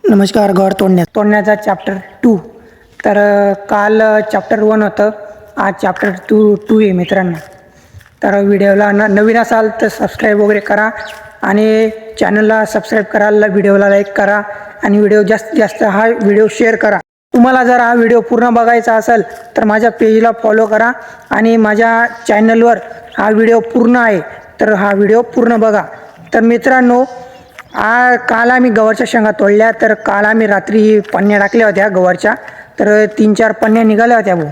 नमस्कार. गौर तोडण्याचा चॅप्टर 2. तर काल चॅप्टर 1 होतं, आज चॅप्टर 2 आहे मित्रांनो. तर व्हिडिओला नवीन असाल तर सबस्क्राईब वगैरे करा आणि चॅनलला सबस्क्राईब करायला, व्हिडिओला लाईक करा आणि व्हिडिओ जास्तीत जास्त हा व्हिडिओ शेअर करा. तुम्हाला जर हा व्हिडिओ पूर्ण बघायचा असेल तर माझ्या पेजला फॉलो करा आणि माझ्या चॅनलवर हा व्हिडिओ पूर्ण आहे, तर हा व्हिडिओ पूर्ण बघा. तर मित्रांनो, काल आम्ही गवारच्या शेंगा तोडल्या. तर काल आम्ही रात्री पन्न्या टाकल्या होत्या गवारच्या. तर 3-4 पन्न्या निघाल्या होत्या भाऊ.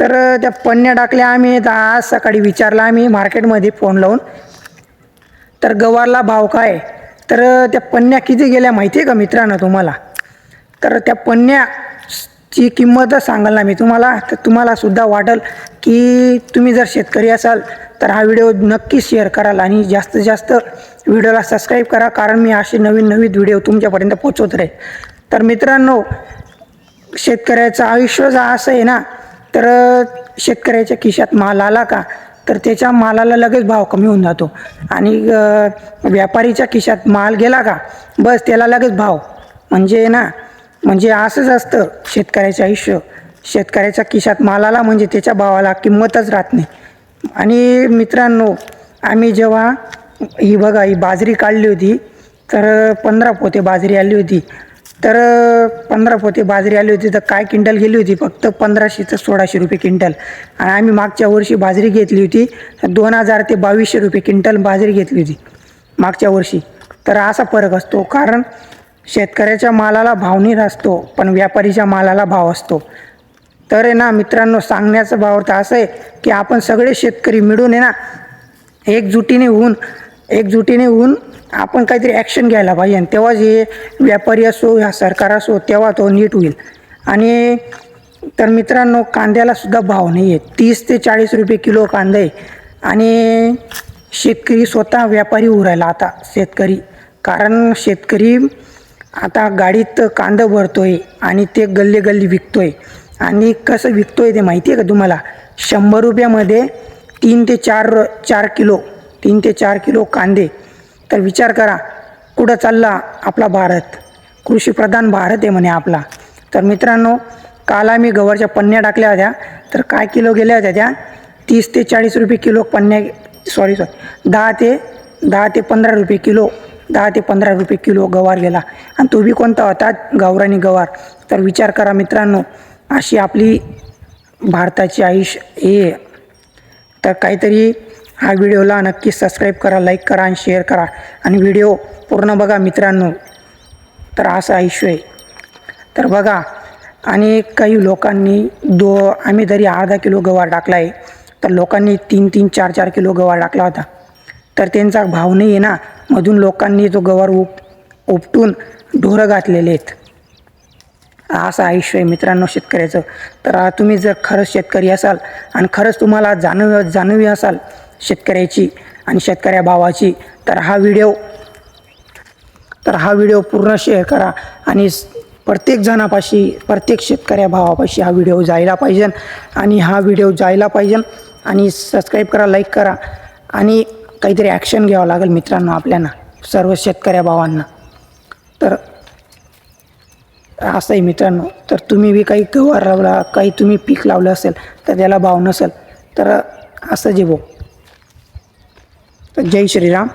तर त्या पन्न्या टाकल्या आम्ही. आज सकाळी विचारला आम्ही मार्केटमध्ये फोन लावून, तर गवारला भाव काय. तर त्या पन्न्या किती गेल्या माहिती आहे का मित्रांनो तुम्हाला. तर त्या पन्न्याची किंमतच सांगाल ना मी तुम्हाला, तर तुम्हाला सुद्धा वाटेल की तुम्ही जर शेतकरी असाल तर हा व्हिडिओ नक्की शेअर कराल आणि जास्तीत जास्त व्हिडिओला सबस्क्राईब करा, कारण मी असे नवीन व्हिडिओ तुमच्यापर्यंत पोचवत राहील. तर मित्रांनो, शेतकऱ्याचं आयुष्य असं आहे ना, तर शेतकऱ्याच्या खिशात माल आला का तर त्याच्या मालाला लगेच भाव कमी होऊन जातो आणि व्यापारीच्या खिशात माल गेला का बस त्याला लगेच भाव. म्हणजे असंच असतं शेतकऱ्याचं आयुष्य. शेतकऱ्याच्या खिशात माल आला म्हणजे त्याच्या भावाला किंमतच राहत नाही. आणि मित्रांनो, आम्ही जेव्हा ही बाजरी काढली होती, तर 15 पोते बाजरी आली होती. तर 15 पोते बाजरी आली होती, तर काय क्विंटल गेली होती फक्त 1500 ते 1600 रुपये क्विंटल. आणि आम्ही मागच्या वर्षी बाजरी घेतली होती 2000 ते 2200 रुपये क्विंटल बाजरी घेतली होती मागच्या वर्षी. तर असा फरक असतो, कारण शेतकऱ्याच्या मालाला भाव नाही असतो पण व्यापारीच्या मालाला भाव असतो. तर आहे ना मित्रांनो, सांगण्याचा भाव तर असं आहे की आपण सगळे शेतकरी मिळून आहे ना एकजुटीने होऊन आपण काहीतरी ॲक्शन घ्यायला पाहिजे, आणि तेव्हाच हे व्यापारी असो या सरकार असो तेव्हा तो नीट होईल. आणि तर मित्रांनो, कांद्याला सुद्धा भाव नाही आहे. 30 ते 40 रुपये किलो कांदा आहे. आणि शेतकरी स्वतः व्यापारी होऊ राहिला आता शेतकरी, कारण शेतकरी आता गाडीत कांदा भरतोय आणि ते गल्ली विकतोय. आणि कसं विकतोय ते माहिती आहे का तुम्हाला. 100 रुपयामध्ये 3 ते 4 किलो कांदे. तर विचार करा कुठं चालला आपला भारत. कृषीप्रधान भारत आहे म्हणे आपला. तर मित्रांनो, काल आम्ही गवारच्या पन्न्या टाकल्या होत्या, तर काय किलो गेल्या होत्या त्या 30 ते 40 रुपये किलो पन्न्या. सॉरी 10 ते 15 रुपये किलो. 10 ते 15 रुपये किलो गवार गेला, आणि तो बी कोणता होता, गावरानी गवार. तर विचार करा मित्रांनो, अशी आपली भारताची आयुष्य हे. तर काहीतरी हा व्हिडिओला नक्की सबस्क्राईब करा, लाईक करा आणि शेअर करा आणि व्हिडिओ पूर्ण बघा मित्रांनो. तर असं आयुष्य आहे. तर बघा, आणि काही लोकांनी आम्ही तरी अर्धा किलो गवार टाकला आहे, तर लोकांनी 3-3, 4-4 किलो गवार टाकला होता. तर त्यांचा भाव नाही आहे ना, मधून लोकांनी तो गवार उपटून ढोरं घातलेले आहेत. असं आयुष्य आहे मित्रांनो शेतकऱ्याचं. तर तुम्ही जर खरंच शेतकरी असाल आणि खरंच तुम्हाला जाणवी असाल शेतकऱ्याची आणि शेतकऱ्या भावाची, तर हा व्हिडिओ पूर्ण शेअर करा आणि प्रत्येक जणापाशी, प्रत्येक शेतकऱ्या भावापाशी हा व्हिडिओ जायला पाहिजे. आणि सबस्क्राईब करा, लाईक करा आणि काहीतरी ॲक्शन घ्यावं लागेल मित्रांनो आपल्याला, सर्व शेतकऱ्या भावांना. तर असं आहे मित्रांनो. तर तुम्ही बी काही गवार लावला, काही तुम्ही पीक लावलं असेल तर त्याला भाव नसेल, तर असं जे भाऊ. तर जय श्रीराम.